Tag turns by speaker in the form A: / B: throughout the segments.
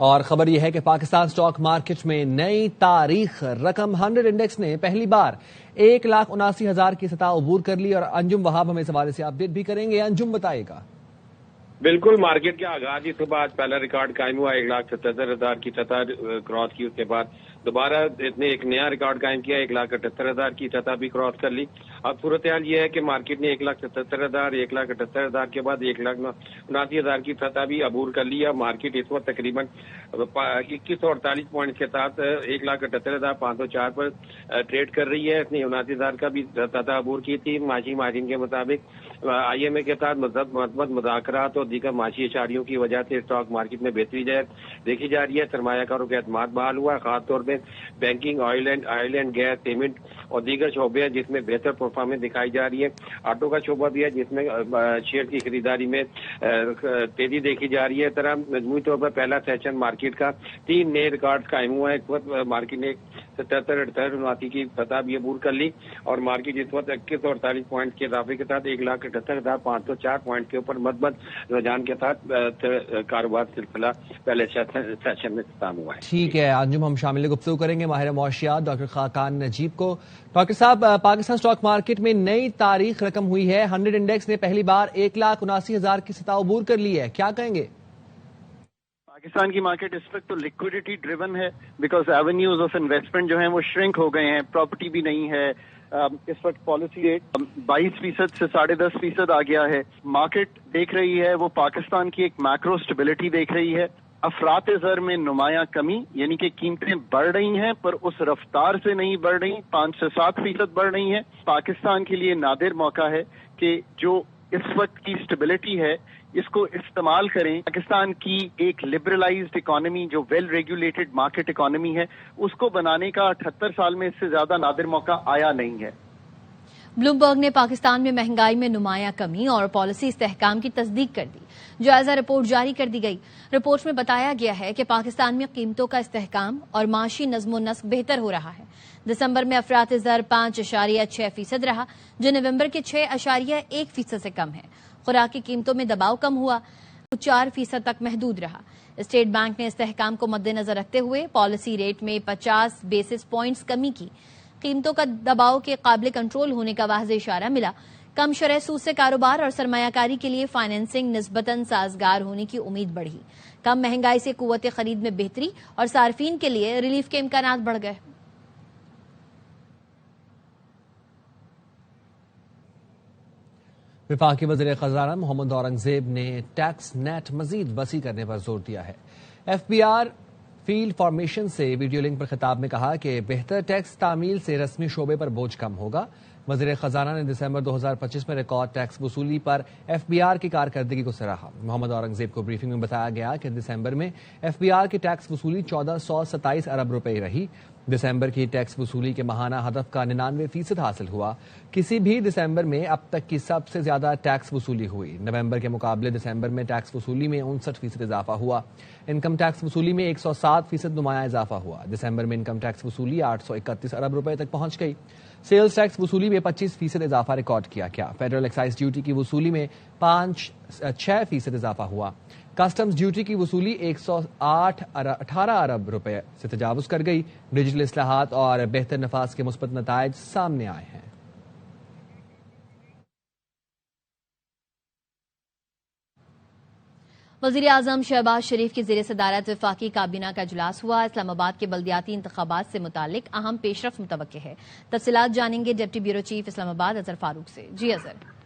A: اور خبر یہ ہے کہ پاکستان سٹاک مارکیٹ میں نئی تاریخ رقم 100 انڈیکس نے پہلی بار 1,79,000 کی سطح عبور کر لی، اور انجم وہاب ہمیں اس حوالے سے اپڈیٹ بھی کریں گے۔ انجم بتائے گا۔
B: بالکل، مارکیٹ کے آغاز ہی صبح آج پہلا ریکارڈ قائم ہوا، 1,77,000 کی سطح کراس کی، اس کے بعد دوبارہ اس نے ایک نیا ریکارڈ قائم کیا، 1,78,000 کی سطح بھی کراس کر لی۔ اب صورتحال یہ ہے کہ مارکیٹ نے 1,77,000 1,78,000 کے بعد 1,79,000 کی سطح بھی عبور کر لی ہے۔ مارکیٹ اس وقت تقریباً 2148 پوائنٹ کے ساتھ 1,78,504 پر ٹریڈ کر رہی ہے۔ اس نے 79,000 کا بھی سطح عبور کی تھی۔ معاشی ماہرین کے مطابق آئی ایم اے کے ساتھ مثبت مذاکرات اور دیگر معاشی اشاریوں کی وجہ سے اسٹاک مارکیٹ میں بہتری دیکھی جا رہی ہے۔ سرمایہ کاروں کا اعتماد بحال ہوا ہے، خاص طور پہ banking, oil and gas, cement اور دیگر شعبے ہیں جس میں بہتر پرفارمنس دکھائی جا رہی ہے۔ آٹو کا شعبہ بھی ہے جس میں شیئر کی خریداری میں تیزی دیکھی جا رہی ہے۔ اس طرح مجموعی طور پر پہلا سیشن مارکیٹ کا 3 نئے ریکارڈ قائم ہوا ہے۔ اس وقت مارکیٹ نے 77 78 کی سطح بھی عبور کر لی، اور مارکیٹ اس وقت 2148 پوائنٹ کے اضافے کے ساتھ 1,78,504 پوائنٹ کے اوپر مثبت رجحان کے ساتھ کاروبار سلسلہ پہلے سیشن میں اختتام ہوا ہے۔
A: ٹھیک ہے انجم، ہم شامل گفتگو کریں گے ماہر معاشیات ڈاکٹر خاقان نجیب کو۔ ڈاکٹر صاحب، پاکستان سٹاک مارکیٹ میں نئی تاریخ رقم ہوئی ہے، 100 انڈیکس نے پہلی بار 1,79,000 کی سطح عبور کر لی ہے، کیا کہیں گے؟
C: پاکستان کی مارکیٹ اس وقت تو لیکوڈیٹی ڈریون ہے، بیکاز ایونیوز آف انویسٹمنٹ جو ہیں وہ شرنک ہو گئے ہیں، پراپرٹی بھی نہیں ہے۔ اس وقت پالیسی ریٹ 22% سے 10.5% آ گیا ہے۔ مارکیٹ دیکھ رہی ہے وہ پاکستان کی ایک میکرو اسٹیبلٹی دیکھ رہی ہے۔ افراط زر میں نمایاں کمی، یعنی کہ قیمتیں بڑھ رہی ہیں پر اس رفتار سے نہیں بڑھ رہی، 5 سے 7% بڑھ رہی ہیں۔ پاکستان کے لیے نادر موقع ہے کہ جو اس وقت کی اسٹیبلٹی ہے اس کو استعمال کریں۔ پاکستان کی ایک لبرلائزڈ اکانومی جو ویل ریگولیٹڈ مارکیٹ اکانومی ہے اس کو بنانے کا 78 سال میں اس سے زیادہ نادر موقع آیا نہیں ہے۔
D: بلومبرگ نے پاکستان میں مہنگائی میں نمایاں کمی اور پالیسی استحکام کی تصدیق کر دی۔ جائزہ رپورٹ جاری کر دی گئی۔ رپورٹ میں بتایا گیا ہے کہ پاکستان میں قیمتوں کا استحکام اور معاشی نظم و نسق بہتر ہو رہا ہے۔ دسمبر میں افراط زر 5.6% رہا، جو نومبر کے 6.1% سے کم ہے۔ خوراکی قیمتوں میں دباؤ کم ہوا، 4% تک محدود رہا۔ اسٹیٹ بینک نے استحکام کو مد نظر رکھتے ہوئے پالیسی ریٹ میں 50 بیسس پوائنٹس کمی کی۔ قیمتوں کا دباؤ کے قابل کنٹرول ہونے کا واضح اشارہ ملا۔ کم شرح سود سے کاروبار اور سرمایہ کاری کے لیے فائنینسنگ نسبتاً سازگار ہونے کی امید بڑھی۔ کم مہنگائی سے قوت خرید میں بہتری اور صارفین کے لیے ریلیف کے امکانات بڑھ گئے۔
A: وفاقی وزیر خزانہ محمد اورنگزیب نے ٹیکس نیٹ مزید وسیع کرنے پر زور دیا ہے۔ F B R field formation سے ویڈیو لنک پر خطاب میں کہا کہ بہتر ٹیکس تعمیل سے رسمی شعبے پر بوجھ کم ہوگا۔ وزیر خزانہ نے دسمبر 2025 میں ریکارڈ ٹیکس وصولی پر ایف بی آر کی کارکردگی کو سراہا۔ محمد اورنگزیب کو بریفنگ میں بتایا گیا کہ دسمبر میں ایف بی آر کی ٹیکس وصولی 1427 ارب روپے رہی۔ دسمبر کی ٹیکس وصولی کے ماہانہ ہدف کا 99% حاصل ہوا۔ کسی بھی دسمبر میں اب تک کی سب سے زیادہ ٹیکس وصولی ہوئی۔ نومبر کے مقابلے دسمبر میں ٹیکس وصولی میں 59% اضافہ ہوا۔ انکم ٹیکس وصولی میں 107% نمایاں اضافہ ہوا۔ دسمبر میں انکم ٹیکس وصولی 831 ارب روپے تک پہنچ گئی۔ سیلز ٹیکس وصولی میں 25% اضافہ ریکارڈ کیا گیا۔ فیڈرل ایکسائز ڈیوٹی کی وصولی میں 6% اضافہ ہوا۔ کسٹمز ڈیوٹی کی وصولی 118 ارب روپے سے تجاوز کر گئی۔ ڈیجیٹل اصلاحات اور بہتر نفاذ کے مثبت نتائج سامنے آئے ہیں۔
D: وزیر اعظم شہباز شریف کی زیر صدارت وفاقی کابینہ کا اجلاس ہوا۔ اسلام آباد کے بلدیاتی انتخابات سے متعلق اہم پیش رفت متوقع ہے۔ تفصیلات جانیں گے ڈپٹی بیورو چیف اسلام آباد اظہر فاروق سے۔ جی اظہر۔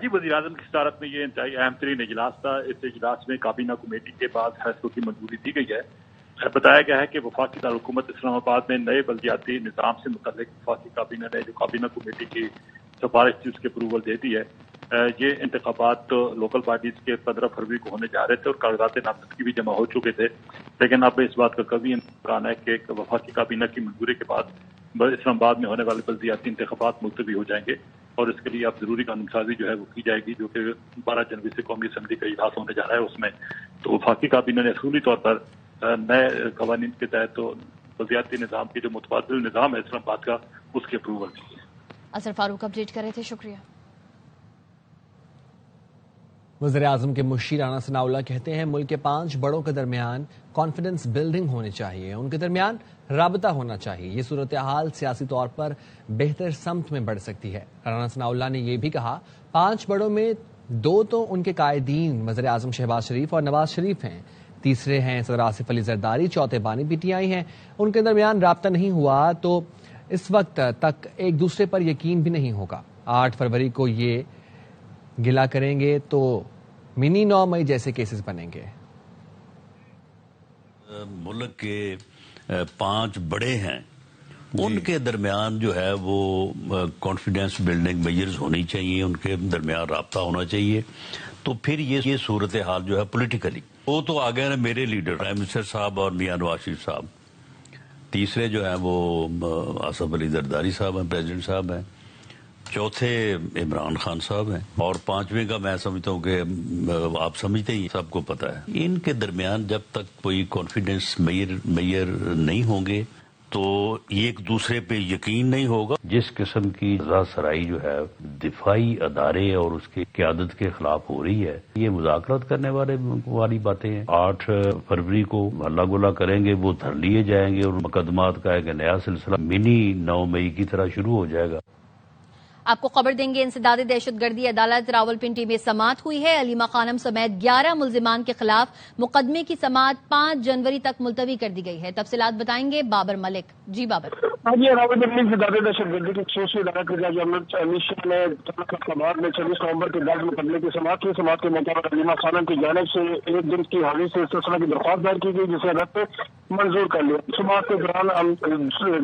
E: جی، وزیر اعظم کی صدارت میں یہ انتہائی اہم ترین اجلاس تھا۔ اس اجلاس میں کابینہ کمیٹی کے بعد فیصلوں کی منظوری دی گئی ہے۔ بتایا گیا ہے کہ وفاقی دارالحکومت اسلام آباد میں نئے بلدیاتی نظام سے متعلق وفاقی کابینہ نے جو کابینہ کمیٹی کی سفارش تھی اس کے اپروول دے دی ہے۔ یہ انتخابات لوکل پارٹیز کے 15 فروری کو ہونے جا رہے تھے اور کاغذات نامزدگی بھی جمع ہو چکے تھے، لیکن اب اس بات کا کبھی امکان ہے کہ وفاقی کابینہ کی منظوری کے بعد اسلام آباد میں ہونے والے بلدیاتی انتخابات ملتوی ہو جائیں گے، اور اس کے لیے اب ضروری قانون سازی جو ہے وہ کی جائے گی، جو کہ 12 جنوری سے قومی اسمبلی کا اجلاس ہونے جا رہا ہے۔ اس میں تو وفاقی کابینہ نے اصولی طور پر نئے قوانین کے تحت تو بلدیاتی نظام کی جو متبادل نظام ہے اسلام آباد کا، اس کی اپروول دی ہے۔
D: اظہر فاروق اپڈیٹ کر رہے تھے، شکریہ۔
A: وزیر اعظم کے مشیر رانا ثناء اللہ کہتے ہیں ملک کے 5 بڑوں کے درمیان کانفیڈنس بلڈنگ ہونی چاہیے، ان کے درمیان رابطہ ہونا چاہیے، یہ صورتحال سیاسی طور پر بہتر سمت میں بڑھ سکتی ہے۔ رانا ثناء اللہ نے یہ بھی کہا 5 بڑوں میں 2 تو ان کے قائدین وزیر اعظم شہباز شریف اور نواز شریف ہیں، تیسرے ہیں صدر آصف علی زرداری، چوتھے بانی پی ٹی آئی ہیں، ان کے درمیان رابطہ نہیں ہوا تو اس وقت تک ایک دوسرے پر یقین بھی نہیں ہوگا۔ 8 فروری کو یہ گلا کریں گے تو منی 9 مئی جیسے کیسز بنیں گے۔
F: ملک کے 5 بڑے ہیں، ان کے درمیان جو ہے وہ کانفیڈنس بلڈنگ میجرز ہونی چاہیے، ان کے درمیان رابطہ ہونا چاہیے، تو پھر یہ صورتحال جو ہے پولیٹیکلی وہ تو آگے ہیں میرے لیڈر پرائم منسٹر صاحب اور میاں نواز شریف صاحب، تیسرے جو ہیں وہ آصف علی زرداری صاحب ہیں، پریزیڈنٹ صاحب ہیں، چوتھے عمران خان صاحب ہیں، اور 5ویں کا میں سمجھتا ہوں کہ آپ سمجھتے ہی سب کو پتا ہے۔ ان کے درمیان جب تک کوئی کانفیڈنس میئر نہیں ہوں گے تو ایک دوسرے پہ یقین نہیں ہوگا۔ جس قسم کی رضا سرائی جو ہے دفاعی ادارے اور اس کی قیادت کے خلاف ہو رہی ہے، یہ مذاکرات کرنے والی باتیں ہیں۔ 8 فروری کو ہلا گلا کریں گے، وہ دھر لیے جائیں گے اور مقدمات کا ایک نیا سلسلہ منی 9 مئی کی طرح شروع ہو جائے گا۔
D: آپ کو خبر دیں گے انسداد دہشت گردی عدالت راولپنڈی میں سماعت ہوئی ہے۔ علیمہ خانم سمیت 11 ملزمان کے خلاف مقدمے کی سماعت 5 جنوری تک ملتوی کر دی گئی ہے۔ تفصیلات بتائیں گے بابر ملک۔ جی بابر۔
G: جی، راولپنڈی انسداد دہشت گردی کی خصوصی عدالت کے جج امت شاہ نے سماعت میں 26 نومبر کے درج مقدمے کی سماعت کی۔ سماعت کے موقع پر علیمہ خانم کی جانب سے 1 دن کی حاضری سے سلسلہ کی درخواست دائر کی گئی، جسے عدالت نے منظور کر لیا۔ سماعت کے دوران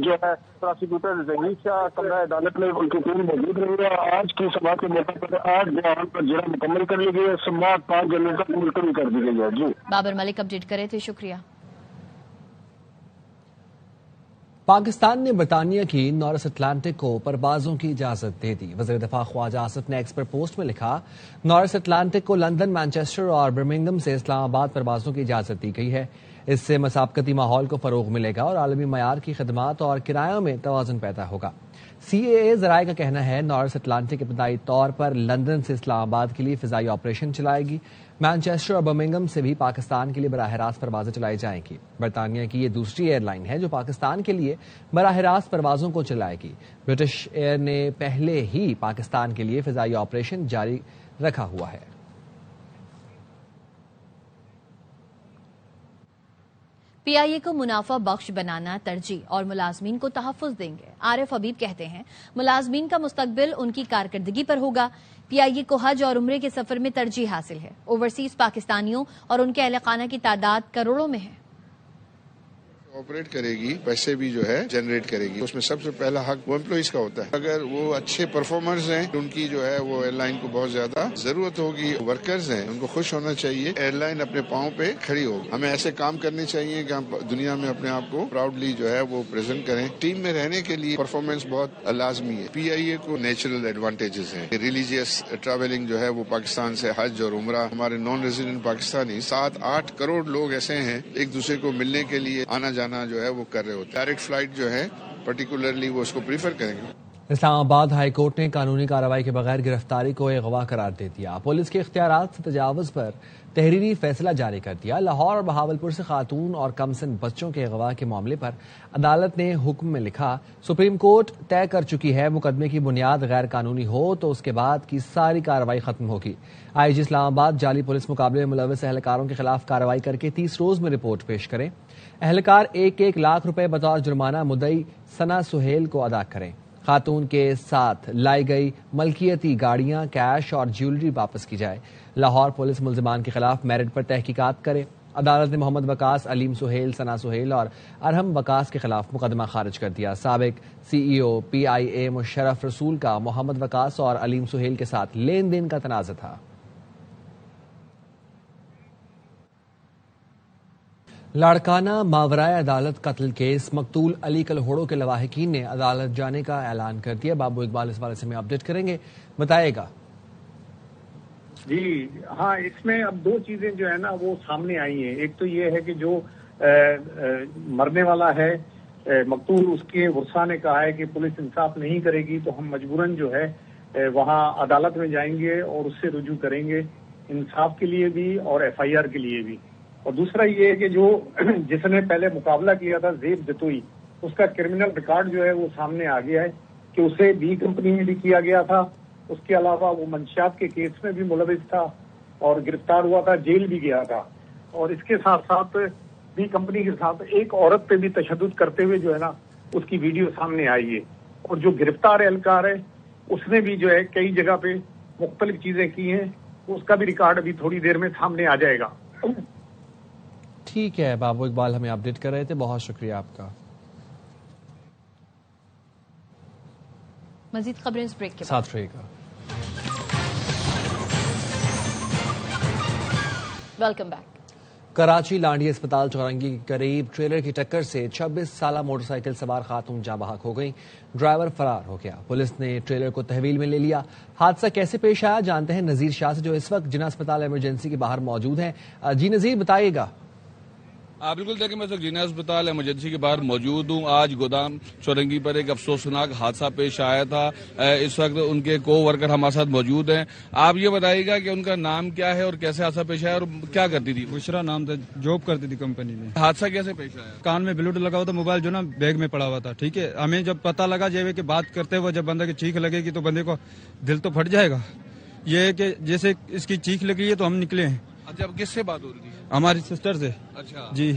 G: جو ہے پراسیکیوٹر ظہیر شاہ کمرہ عدالت میں ان کی ٹیم موجود رہی ہے۔ آج کی سماعت کے موقع پر 8 گواہان پر جرم مکمل کر لی گئی ہے۔ سماعت 5 جنوری تک ملتوی کر دی گئی ہے۔ جی
D: بابر ملک اپڈیٹ کرے تھے، شکریہ۔
A: پاکستان نے برطانیہ کی نارتھ اٹلانٹک کو پروازوں کی اجازت دے دی۔ وزیر دفاع خواجہ آصف نے ایکس پر پوسٹ میں لکھا نارتھ اٹلانٹک کو لندن، مانچسٹر اور برمنگھم سے اسلام آباد پروازوں کی اجازت دی گئی ہے۔ اس سے مسابقتی ماحول کو فروغ ملے گا اور عالمی معیار کی خدمات اور کرایوں میں توازن پیدا ہوگا۔ CAA ذرائع کا کہنا ہے نارتھ اٹلانٹک ابتدائی طور پر لندن سے اسلام آباد کے لیے فضائی آپریشن چلائے گی۔ مانچسٹر اور برمنگھم سے بھی پاکستان کے لیے براہ راست پروازیں چلائی جائیں گی۔ برطانیہ کی یہ دوسری ایئر لائن ہے جو پاکستان کے لیے براہ راست پروازوں کو چلائے گی۔ برٹش ایئر نے پہلے ہی پاکستان کے لیے فضائی آپریشن جاری رکھا ہوا ہے۔
D: PIA کو منافع بخش بنانا ترجیح اور ملازمین کو تحفظ دیں گے۔ عارف حبیب کہتے ہیں ملازمین کا مستقبل ان کی کارکردگی پر ہوگا۔ PIA کو حج اور عمرے کے سفر میں ترجیح حاصل ہے۔ اوورسیز پاکستانیوں اور ان کے اہل خانہ کی تعداد کروڑوں میں ہے۔
H: آپریٹ کرے گی، پیسے بھی جو ہے جنریٹ کرے گی، اس میں سب سے پہلا حق وہ امپلائیز کا ہوتا ہے۔ اگر وہ اچھے پرفارمرز ہیں ان کی جو ہے وہ ایئر لائن کو بہت زیادہ ضرورت ہوگی۔ ورکرز ہیں ان کو خوش ہونا چاہیے، ایئر لائن اپنے پاؤں پہ کھڑی ہوگی۔ ہمیں ایسے کام کرنے چاہیے کہ ہم دنیا میں اپنے آپ کو پراؤڈلی جو ہے وہ پریزنٹ کریں۔ ٹیم میں رہنے کے لیے پرفارمنس بہت لازمی ہے۔ PIA کو نیچرل ایڈوانٹیجز ہیں، ریلیجیس ٹریولنگ جو ہے وہ پاکستان سے حج اور عمرہ، ہمارے نان ریزیڈنٹ پاکستانی 7-8 کروڑ لوگ ایسے ہیں ایک دوسرے کو ملنے کے لیے آنا جانا جو ہے وہ کر رہے ہوتے ہیں۔ ڈائریکٹ فلائٹ جو ہے پرٹیکولرلی وہ اس کو پریفر کریں گے۔
A: اسلام آباد ہائی کورٹ نے قانونی کارروائی کے بغیر گرفتاری کو اغوا قرار دے دیا۔ پولیس کے اختیارات سے تجاوز پر تحریری فیصلہ جاری کر دیا۔ لاہور اور بہاولپور سے خاتون اور کم سن بچوں کے اغوا کے معاملے پر عدالت نے حکم میں لکھا سپریم کورٹ طے کر چکی ہے مقدمے کی بنیاد غیر قانونی ہو تو اس کے بعد کی ساری کارروائی ختم ہوگی۔ IG اسلام آباد جعلی پولیس مقابلے میں ملوث اہلکاروں کے خلاف کارروائی کر کے 30 روز میں رپورٹ پیش کریں۔ اہلکار 1 لاکھ روپے بطور جرمانہ مدعی ثنا سہیل کو ادا کریں۔ خاتون کے ساتھ لائی گئی ملکیتی گاڑیاں، کیش اور جیولری واپس کی جائے۔ لاہور پولیس ملزمان کے خلاف میرٹ پر تحقیقات کرے۔ عدالت نے محمد وقاص، علیم سہیل، ثنا سہیل اور ارحم وقاص کے خلاف مقدمہ خارج کر دیا۔ سابق CEO PIA مشرف رسول کا محمد وقاص اور علیم سہیل کے ساتھ لین دین کا تنازع تھا۔ لاڑکانہ ماورائے عدالت قتل کیس مقتول علی کلہوڑو کے لواحقین نے عدالت جانے کا اعلان کر دیا۔ بابو اقبال اس والے سے میں اپڈیٹ کریں گے، بتائے گا۔
I: جی ہاں، اس میں اب 2 چیزیں جو ہے نا وہ سامنے آئی ہیں۔ ایک تو یہ ہے کہ جو مرنے والا ہے مقتول، اس کے ورثاء نے کہا ہے کہ پولیس انصاف نہیں کرے گی تو ہم مجبوراً جو ہے وہاں عدالت میں جائیں گے اور اس سے رجوع کریں گے۔ انصاف کے لیے بھی اور FIR کے لیے بھی. اور دوسرا یہ ہے کہ جو جس نے پہلے مقابلہ کیا تھا زیب جتوئی، اس کا کرمنل ریکارڈ جو ہے وہ سامنے آ گیا ہے کہ اسے بی کمپنی میں بھی کیا گیا تھا. اس کے علاوہ وہ منشیات کے کیس میں بھی ملوث تھا اور گرفتار ہوا تھا، جیل بھی گیا تھا. اور اس کے ساتھ ساتھ بی کمپنی کے ساتھ ایک عورت پہ بھی تشدد کرتے ہوئے جو ہے نا اس کی ویڈیو سامنے آئی ہے. اور جو گرفتار اہلکار ہے اس نے بھی جو ہے کئی جگہ پہ مختلف چیزیں کی ہیں، اس کا بھی ریکارڈ ابھی تھوڑی دیر میں سامنے آ جائے گا.
A: ٹھیک ہے بابو اقبال، ہمیں اپڈیٹ کر رہے تھے، بہت شکریہ آپ کا.
D: مزید خبریں اس بریک کے بعد.
A: ساتھ رہے گا.
D: Welcome back.
A: کراچی لانڈی اسپتال چورنگی کے قریب ٹریلر کی ٹکر سے 26 سالہ موٹر سائیکل سوار خاتون جاں بحق ہو گئی. ڈرائیور فرار ہو گیا. پولیس نے ٹریلر کو تحویل میں لے لیا. حادثہ کیسے پیش آیا جانتے ہیں نذیر شاہ سے، جو اس وقت جناح اسپتال ایمرجنسی کے باہر موجود ہیں. جی نذیر، بتائیے گا.
J: بالکل دیکھیں، میں جناح اسپتال ایمرجنسی کے باہر موجود ہوں. آج گودام چورنگی پر ایک افسوسناک حادثہ پیش آیا تھا. اس وقت ان کے کو ورکر ہمارے ساتھ موجود ہیں. آپ یہ بتائیے گا کہ ان کا نام کیا ہے اور کیسے حادثہ پیش آیا اور کیا کرتی تھی؟
K: بشرا نام تھا، جاب کرتی تھی کمپنی میں.
J: حادثہ کیسے پیش آیا؟
K: کان میں بلوٹوتھ لگا ہوا تھا، موبائل جو نا بیگ میں پڑا ہوا تھا. ٹھیک ہے، ہمیں جب پتہ لگا کہ بات کرتے ہوئے جب بندہ کی چیخ لگے گی تو بندے کو دل تو پھٹ جائے گا. یہ ہے کہ جیسے اس کی چیخ لگی ہے تو ہم نکلے ہیں.
J: اچھا، کس سے بات ہو رہی ہے؟
K: ہماری سسٹر سے.
J: اچھا
K: جی،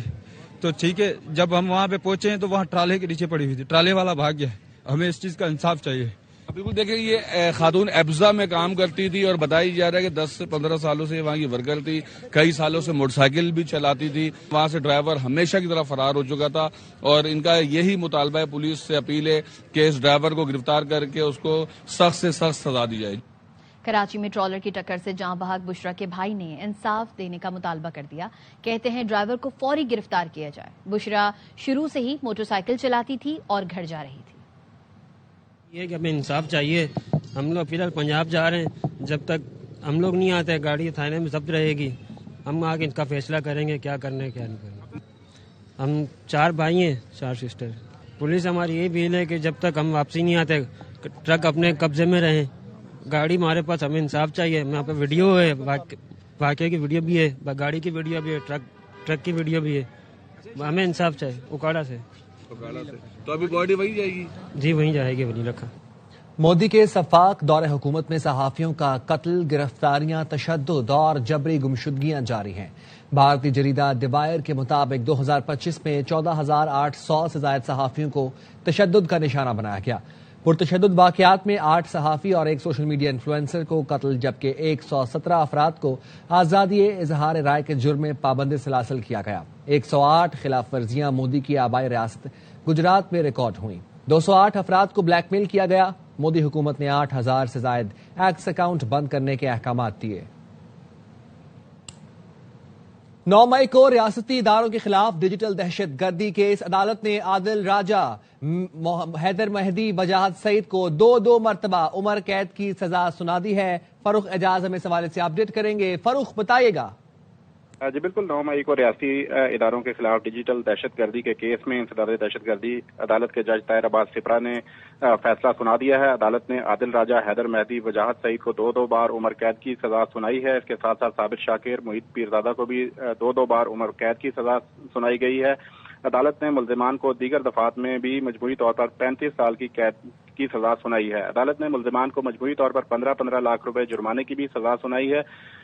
K: تو ٹھیک ہے، جب ہم وہاں پہ پہنچے ہیں تو وہاں ٹرالے کے نیچے پڑی ہوئی تھی. ٹرالے والا بھاگ گیا. ہمیں اس چیز کا انصاف چاہیے.
J: بالکل دیکھیں، یہ خاتون ابزا میں کام کرتی تھی اور بتائی جا رہا ہے کہ 10 سے 15 سالوں سے وہاں کی ورکر تھی. کئی سالوں سے موٹر سائیکل بھی چلاتی تھی. وہاں سے ڈرائیور ہمیشہ کی طرح فرار ہو چکا تھا اور ان کا یہی مطالبہ ہے، پولیس سے اپیل ہے کہ اس ڈرائیور کو گرفتار کر کے اس کو سخت سے سخت سزا دی جائے.
D: کراچی میں ٹرالر کی ٹکر سے جاں بحق بشرا کے بھائی نے انصاف دینے کا مطالبہ کر دیا. کہتے ہیں ڈرائیور کو فوری گرفتار کیا جائے. بشرا شروع سے ہی موٹر سائیکل چلاتی تھی اور گھر جا رہی تھی.
L: یہ کہ ہمیں انصاف چاہیے. ہم لوگ فی الحال پنجاب جا رہے ہیں. جب تک ہم لوگ نہیں آتے گاڑی تھانے میں ضبط رہے گی. ہم آگے ان کا فیصلہ کریں گے کیا کرنا ہے کیا نہیں کرنا. ہم 4 بھائی ہیں، 4 سسٹر. پولیس ہماری یہ اپیل ہے کہ جب تک ہم واپسی نہیں آتے ٹرک اپنے قبضے میں رہیں. گاڑی ہمارے پاس، ہمیں انصاف چاہیے. یہاں پہ ویڈیو ہے، واقعے کی ویڈیو بھی ہے، گاڑی کی ویڈیو بھی ہے، ٹرک کی ویڈیو بھی ہے. ہمیں انصاف چاہیے. اکاڑا سے.
J: تو ابھی باڈی وہیں جائے گی؟
L: جی وہیں جائے گی، وہیں رکھا.
A: مودی کے سفاق دور حکومت میں صحافیوں کا قتل، گرفتاریاں، تشدد اور جبری گمشدگیاں جاری ہیں. بھارتی جریدہ دی وائر کے مطابق 2025 میں 14,800 سے زائد صحافیوں کو تشدد کا نشانہ بنایا گیا. پرتشدد واقعات میں 8 صحافی اور ایک سوشل میڈیا انفلوئنسر کو قتل، جبکہ 117 افراد کو آزادی اظہار رائے کے جرم میں پابند سلاسل کیا گیا. 108 خلاف ورزیاں مودی کی آبائی ریاست گجرات میں ریکارڈ ہوئیں. 208 افراد کو بلیک میل کیا گیا. مودی حکومت نے 8,000 سے زائد ایکس اکاؤنٹ بند کرنے کے احکامات دیے. 9 مئی کو ریاستی اداروں کے خلاف ڈیجیٹل دہشت گردی کیس. عدالت نے عادل راجہ، حیدر مہدی، وجاہت سعید کو 2 مرتبہ عمر قید کی سزا سنا دی ہے. فروخ اعجاز ہمیں اس حوالے سے اپڈیٹ کریں گے. فروخ، بتائیے گا.
M: جی بالکل، 9 مئی کو ریاستی اداروں کے خلاف ڈیجیٹل دہشت گردی کے کیس میں انسداد دہشت گردی عدالت کے جج طاہر عباس سپرا نے فیصلہ سنا دیا ہے. عدالت نے عادل راجہ، حیدر مہدی، وجاہت سعید کو 2 بار عمر قید کی سزا سنائی ہے. اس کے ساتھ ساتھ ثابت شاکر، محیط پیرزادہ کو بھی 2 بار عمر قید کی سزا سنائی گئی ہے. عدالت نے ملزمان کو دیگر دفعات میں بھی مجموعی طور پر 35 سال کی قید کی سزا سنائی ہے. عدالت نے ملزمان کو مجموعی طور پر 15 لاکھ روپے جرمانے کی بھی سزا سنائی ہے.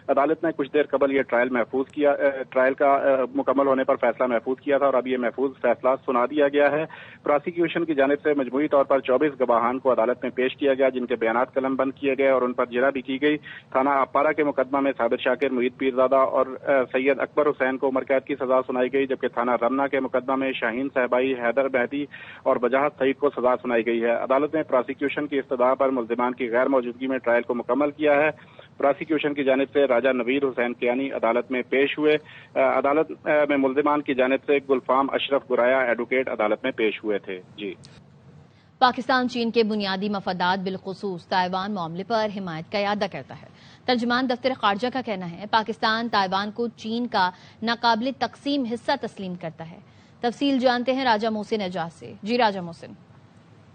M: عدالت نے کچھ دیر قبل یہ ٹرائل کا مکمل ہونے پر فیصلہ محفوظ کیا تھا اور اب یہ محفوظ فیصلہ سنا دیا گیا ہے. پراسیکیوشن کی جانب سے مجموعی طور پر 24 گواہان کو عدالت میں پیش کیا گیا، جن کے بیانات قلم بند کیے گئے اور ان پر جرح بھی کی گئی. تھانہ اپارہ کے مقدمہ میں ثابت شاکر، محیط پیرزادہ اور سید اکبر حسین کو عمر قید کی سزا سنائی گئی، جبکہ تھانہ رمنا کے مقدمہ میں شاہین صاحبائی، حیدر مہدی اور وجاہت سعید کو سزا سنائی گئی ہے. عدالت نے پراسیکیوشن کی استدعا پر ملزمان کی غیر موجودگی میں ٹرائل کو مکمل کیا ہے. پراسیکیوشن کی جانب سے راجہ نویر حسین کیانی عدالت میں پیش ہوئے. عدالت میں ملزمان کی جانب سے گلفام اشرف گرایا ایڈوکیٹ عدالت میں پیش ہوئے تھے. جی،
D: پاکستان چین کے بنیادی مفادات بالخصوص تائیوان معاملے پر حمایت کا اعادہ کرتا ہے. ترجمان دفتر خارجہ کا کہنا ہے پاکستان تائیوان کو چین کا ناقابل تقسیم حصہ تسلیم کرتا ہے. تفصیل جانتے ہیں راجہ محسن اعجاز سے. جی راجہ محسن.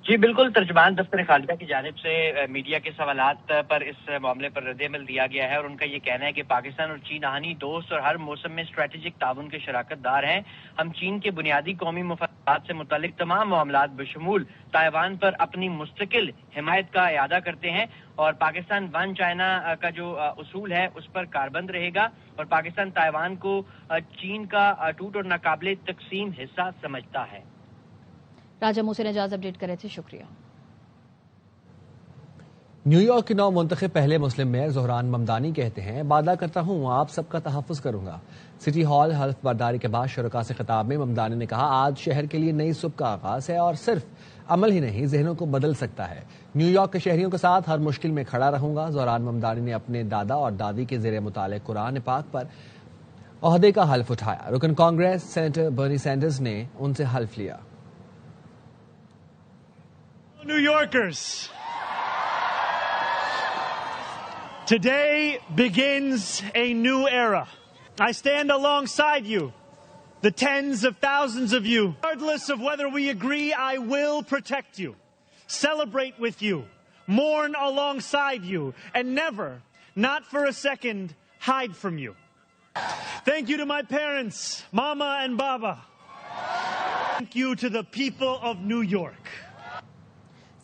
N: جی بالکل، ترجمان دفتر خارجہ کی جانب سے میڈیا کے سوالات پر اس معاملے پر رد عمل دیا گیا ہے، اور ان کا یہ کہنا ہے کہ پاکستان اور چین آہنی دوست اور ہر موسم میں اسٹریٹجک تعاون کے شراکت دار ہیں۔ ہم چین کے بنیادی قومی مفادات سے متعلق تمام معاملات بشمول تائیوان پر اپنی مستقل حمایت کا اعادہ کرتے ہیں، اور پاکستان ون چائنا کا جو اصول ہے اس پر کاربند رہے گا، اور پاکستان تائیوان کو چین کا ٹوٹ اور ناقابل تقسیم حصہ سمجھتا ہے۔
D: راجہ محسن اعجاز اپڈیٹ کر رہے تھے، شکریہ۔
A: نیو یارک کے نو منتخب پہلے مسلم میئر زہران ممدانی کہتے ہیں، وعدہ کرتا ہوں آپ سب کا تحفظ کروں گا۔ سٹی ہال حلف برداری کے بعد شرکاء سے خطاب میں ممدانی نے کہا، آج شہر کے لیے نئی صبح کا آغاز ہے اور صرف عمل ہی نہیں ذہنوں کو بدل سکتا ہے۔ نیو یارک کے شہریوں کے ساتھ ہر مشکل میں کھڑا رہوں گا۔ زہران ممدانی نے اپنے دادا اور دادی کے زیر مطالعہ قرآن پاک پر عہدے کا حلف اٹھایا۔ رکن کانگریس سینیٹر برنی سینڈرز نے ان سے حلف لیا۔
O: New Yorkers, today begins a new era. I stand alongside you, the tens of thousands of you. Regardless of whether we agree, I will protect you, celebrate with you, mourn alongside you, and never, not for a second, hide from you. Thank you to my parents, Mama and Baba. Thank you to the people of New York.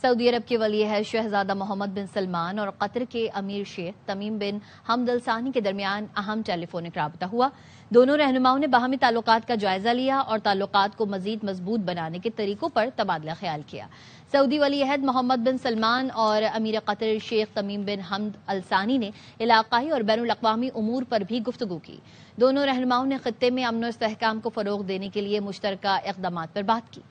D: سعودی عرب کے ولی عہد شہزادہ محمد بن سلمان اور قطر کے امیر شیخ تمیم بن حمد الثانی کے درمیان اہم ٹیلی فونک رابطہ ہوا۔ دونوں رہنماؤں نے باہمی تعلقات کا جائزہ لیا اور تعلقات کو مزید مضبوط بنانے کے طریقوں پر تبادلہ خیال کیا۔ سعودی ولی عہد محمد بن سلمان اور امیر قطر شیخ تمیم بن حمد الثانی نے علاقائی اور بین الاقوامی امور پر بھی گفتگو کی۔ دونوں رہنماؤں نے خطے میں امن و استحکام کو فروغ دینے کے لیے مشترکہ اقدامات پر بات کی۔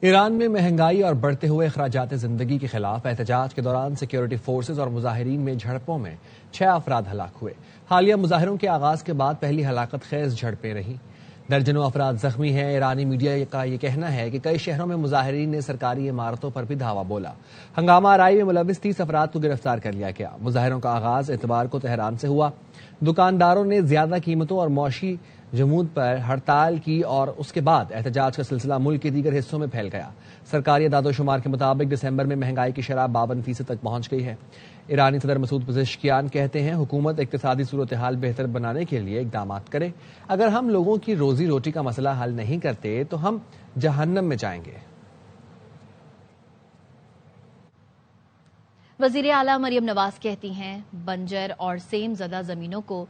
A: ایران میں مہنگائی اور بڑھتے ہوئے اخراجات زندگی کے خلاف احتجاج کے دوران سیکیورٹی فورسز اور مظاہرین میں جھڑپوں میں 6 افراد ہلاک ہوئے۔ حالیہ مظاہروں کے آغاز کے بعد پہلی ہلاکت خیز جھڑپیں رہیں۔ درجنوں افراد زخمی ہیں۔ ایرانی میڈیا کا یہ کہنا ہے کہ کئی شہروں میں مظاہرین نے سرکاری عمارتوں پر بھی دھاوا بولا۔ ہنگامہ آرائی میں ملوث 30 افراد کو گرفتار کر لیا گیا۔ مظاہروں کا آغاز اتوار کو تہران سے ہوا۔ دکانداروں نے زیادہ قیمتوں اور معاشی جمود پر ہڑتال کی اور اس کے بعد احتجاج کا سلسلہ ملک کے دیگر حصوں میں پھیل گیا۔ سرکاری اعداد و شمار کے مطابق دسمبر میں مہنگائی کی شرح 52% تک پہنچ گئی ہے۔ ایرانی صدر مسعود پزشکیان کہتے ہیں، حکومت اقتصادی صورتحال بہتر بنانے کے لیے اقدامات کرے۔ اگر ہم لوگوں کی روزی روٹی کا مسئلہ حل نہیں کرتے تو ہم جہنم میں جائیں گے۔
D: وزیر اعلیٰ مریم نواز کہتی ہیں، بنجر اور سیم زدہ زمینوں کو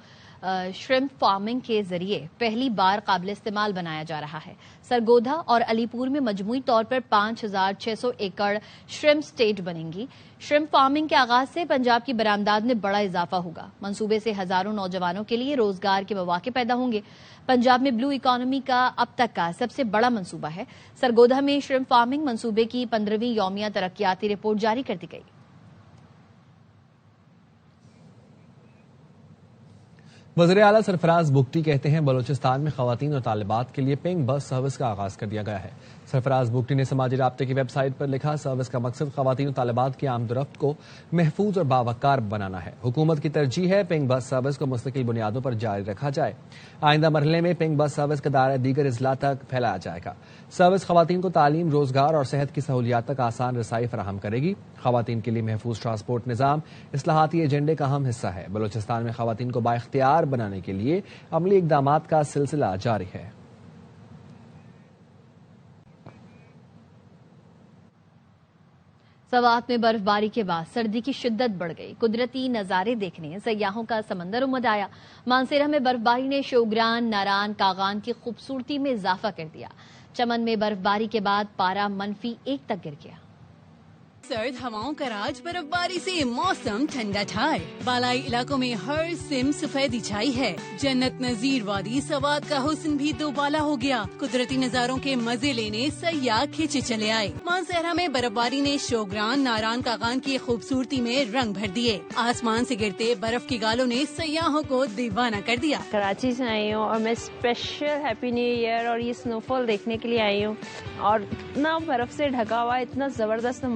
D: شرمپ فارمنگ کے ذریعے پہلی بار قابل استعمال بنایا جا رہا ہے۔ سرگودھا اور علی پور میں مجموعی طور پر 5600 ایکڑ شرمپ سٹیٹ بنیں گی۔ شرمپ فارمنگ کے آغاز سے پنجاب کی برآمدات میں بڑا اضافہ ہوگا۔ منصوبے سے ہزاروں نوجوانوں کے لیے روزگار کے مواقع پیدا ہوں گے۔ پنجاب میں بلو اکانومی کا اب تک کا سب سے بڑا منصوبہ ہے۔ سرگودھا میں شرمپ فارمنگ منصوبے کی 15ویں یومیہ ترقیاتی رپورٹ جاری کر دی گئی۔
A: وزیر اعلیٰ سرفراز بگٹی کہتے ہیں، بلوچستان میں خواتین اور طالبات کے لیے پنک بس سروس کا آغاز کر دیا گیا ہے۔ سرفراز بگٹی نے سماجی رابطے کی ویب سائٹ پر لکھا، سروس کا مقصد خواتین اور طالبات کی آمد و رفت کو محفوظ اور باوقار بنانا ہے۔ حکومت کی ترجیح ہے پنک بس سروس کو مستقل بنیادوں پر جاری رکھا جائے۔ آئندہ مرحلے میں پنک بس سروس کا دائرہ دیگر اضلاع تک پھیلایا جائے گا۔ سروس خواتین کو تعلیم، روزگار اور صحت کی سہولیات تک آسان رسائی فراہم کرے گی۔ خواتین کے لیے محفوظ ٹرانسپورٹ نظام اصلاحاتی ایجنڈے کا اہم حصہ ہے۔ بلوچستان میں خواتین کو بااختیار بنانے کے لیے عملی اقدامات کا سلسلہ جاری ہے۔
D: سوات میں برف باری کے بعد سردی کی شدت بڑھ گئی۔ قدرتی نظارے دیکھنے سیاحوں کا سمندر امڈ آیا۔ مانسیرہ میں برف باری نے شوگران، ناران، کاغان کی خوبصورتی میں اضافہ کر دیا۔ چمن میں برف باری کے بعد پارا -1 تک گر گیا۔
P: سرد ہواؤں کا راج، برف باری سے موسم ٹھنڈا ٹھار، بالائی علاقوں میں ہر سم سفیدی چھائی ہے۔ جنت نظیر وادی سوات کا حسن بھی دوبالا ہو گیا۔ قدرتی نظاروں کے مزے لینے سیاح کھینچے چلے آئے۔ مانسہرہ میں برف باری نے شوگران، ناران، کاغان کی خوبصورتی میں رنگ بھر دیے۔ آسمان سے گرتے برف کی گالوں نے سیاحوں کو دیوانہ کر دیا۔
Q: کراچی سے آئی ہوں اور میں اسپیشل ہیپی نیو ایئر اور یہ سنو فال دیکھنے کے لیے آئی ہوں، اور اتنا برف سے ڈھکا ہوا، اتنا زبردست